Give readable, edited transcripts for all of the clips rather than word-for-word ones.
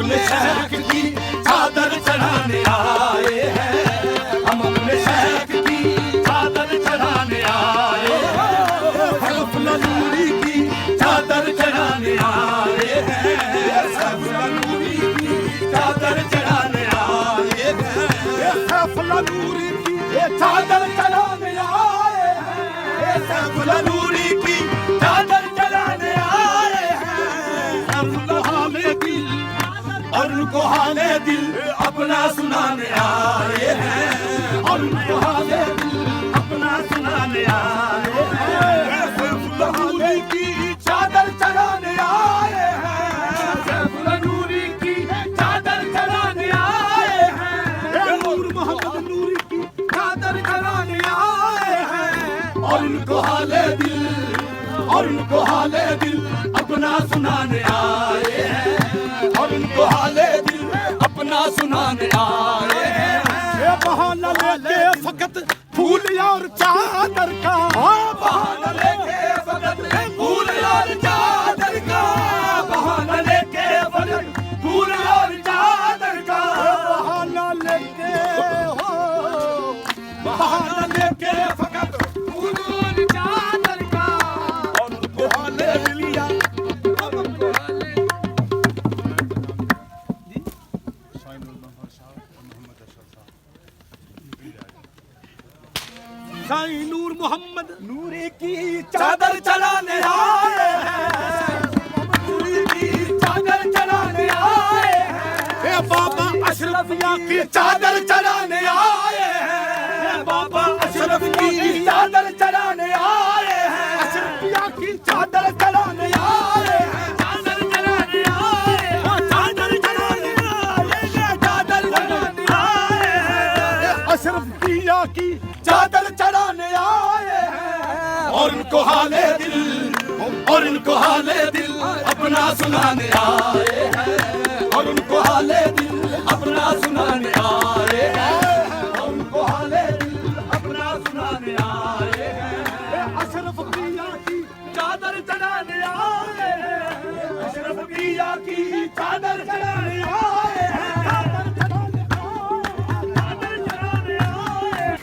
अपने शेख की चादर चढ़ाने आए हैं, हम अपने शेख की चादर चढ़ाने आए हैं, सैफुल्लाह नूरी की चादर चढ़ाने आए हैं, सैफुल्लाह नूरी की चादर चढ़ाने आए हैं, सैफुल्लाह नूरी की चादर चढ़ाने आए हैं, सैफुल्लाह नूरी की चादर चढ़ाने आए हैं, सैफुल्लाह हाले दिल और उनको हाले दिल अपना सुनाने आए हैं, और उनको हाले दिल अपना सुनाने आए हैं, सैफुल्लाह नूरी की चादर चढ़ाने आए हैं, सैफुल्लाह नूरी की चादर चढ़ाने आए हैं, नूर मोहम्मद नूरी की चादर चढ़ाने आए हैं, और उनको हाले दिल और उनको हाले दिल अपना सुनाने आए हैं, और उनको हाले दिल अपना सुनाने आए हैं, ये बहाना लेके फकत फूल और चादर का, बहाना लेके फकत फूल और चादर का, बहाना लेके फकत फूल और चादर का, बहाना लेके हो बहाना लेके फकत फूल और चादर का, और उनको हाले दिलिया साईं नूर मोहम्मद नूरी की चादर चढ़ाने आए हैं, नूरी की चादर चढ़ाने आए हैं, बाबा अशरफिया की चादर चढ़ाने आए हैं, बाबा अशरफ की चादर चढ़ाने आए हैं, अशरफिया की चादर चढ़ाने आए हैं, चादर चढ़ाने आए हैं, चादर चढ़ाने आए हैं, चादर चढ़ाने आए हैं, अशरफिया की चादर चढ़ाने आए हैं, और उनको हाले दिल और उनको हाले दिल अपना सुनाने आए हैं, और उनको हाले दिल अपना सुनाने आए हैं, और उनको हाले दिल अपना सुनाने आए हैं, अशरफ पिया की चादर चढ़ाने आए हैं, अशरफ पिया की चादर चढ़ाने आए हैं, चादर चढ़ाने आए।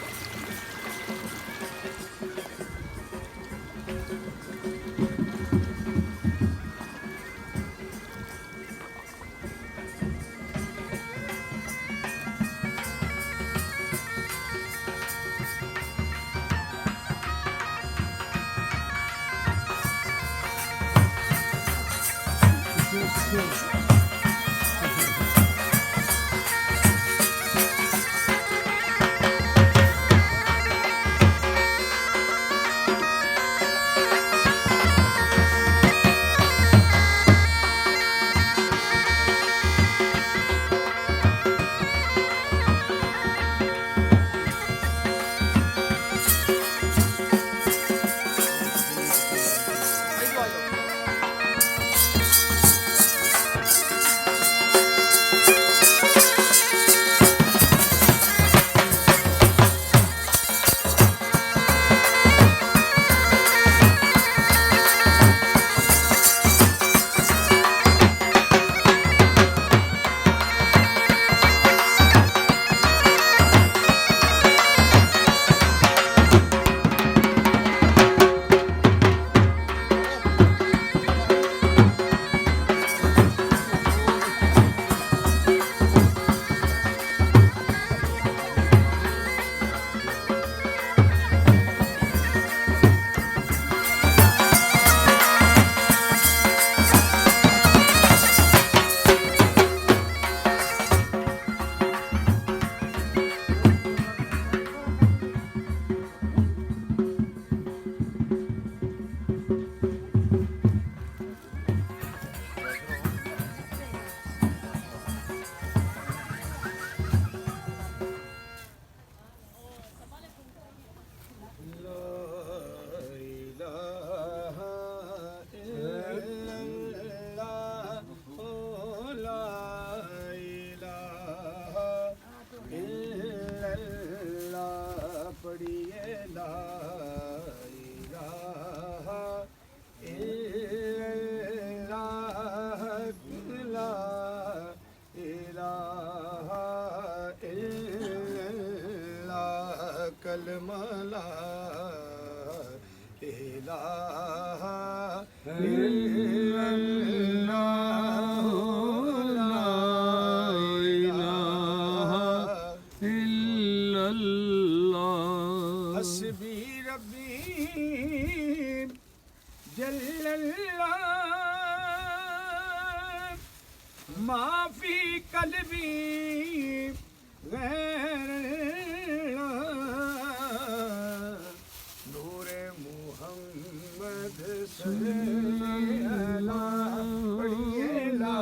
इल्लल्लाह ला इलाहा इल्लल्लाह हस्बी रब्बी जल्लल्लाह माफी कल्बी गैरल्लाह नूरे मुहम्मद सल्लल्लाह पढ़िए ला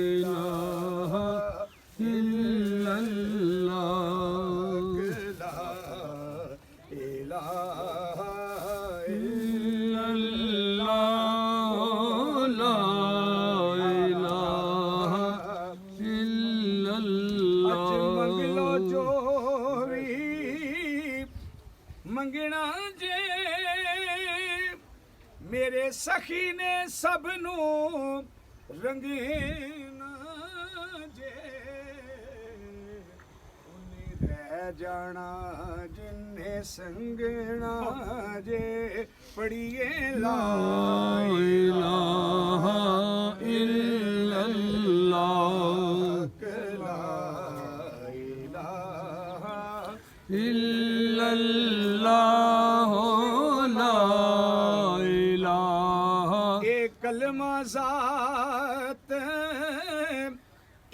इलाहा इल्लल्लाह ला इलाहा इल्लल्लाह ला इलाहा इल्लल्लाह अज मंगलो जो भी मंगना जे मेरे सखी ने सब नू रंगीना जे उन्हें रह जाना जिन्ने संगना जे पढ़िए ला इलाहा इल्लल्लाह ला इलाहा इल्लल्लाह ला इलाहा ए कलमा ज़ात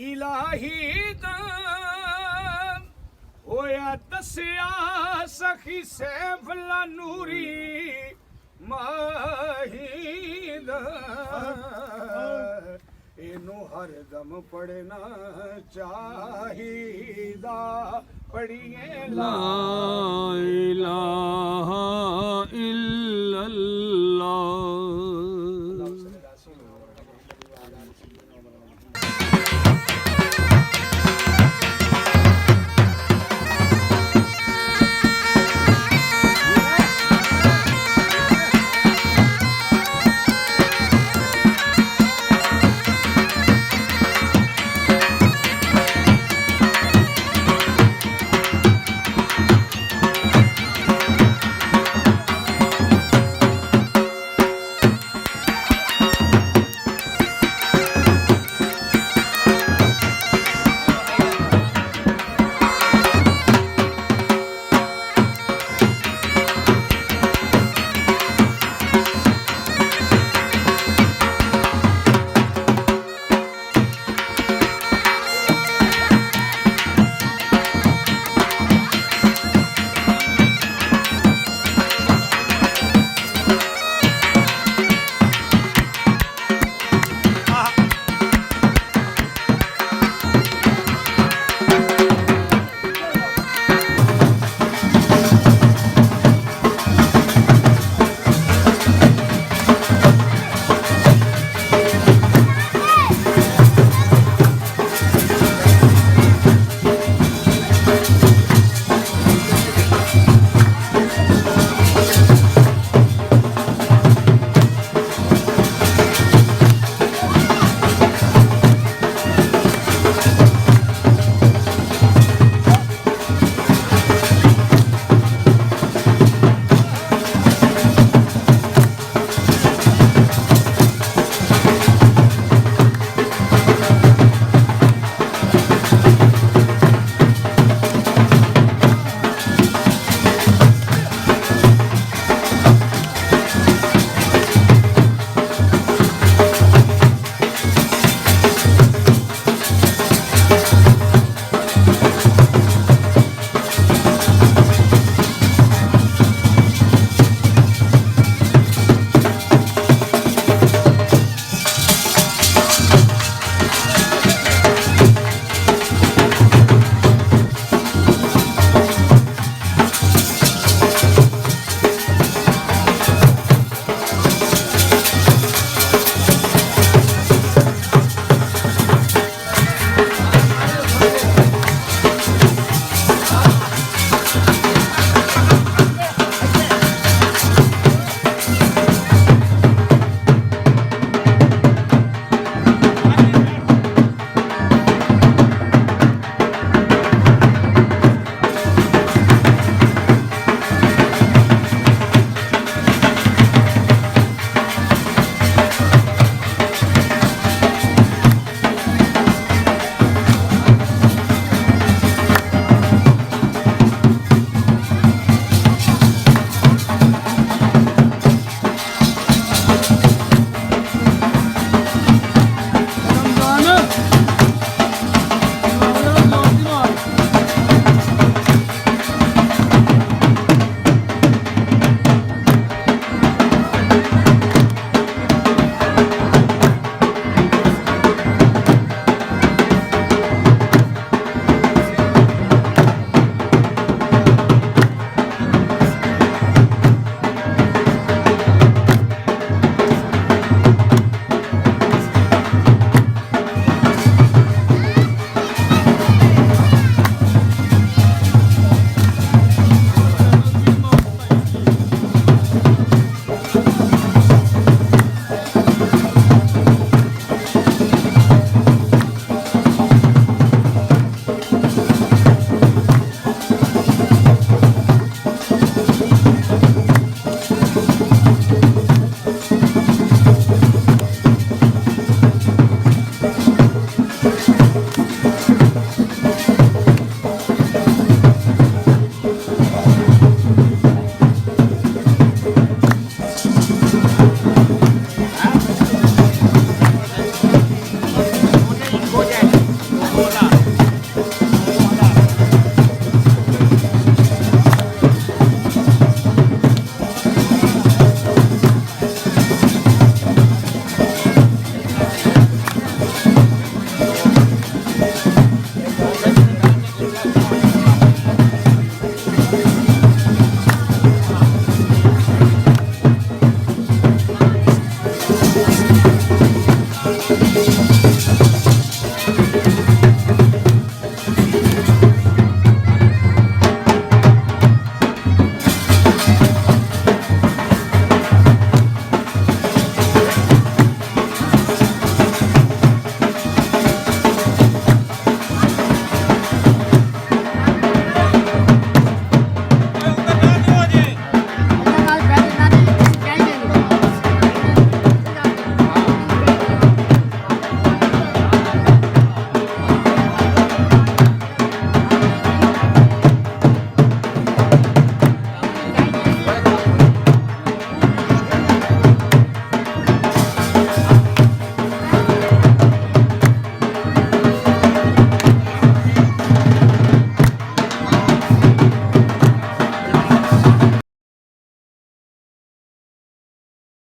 इलाही दा होया दसिया सखी सैफला नूरी माही दा इनू हरदम पढ़ना चाहिदा पढ़िए ला इलाहा इल्लल्लाह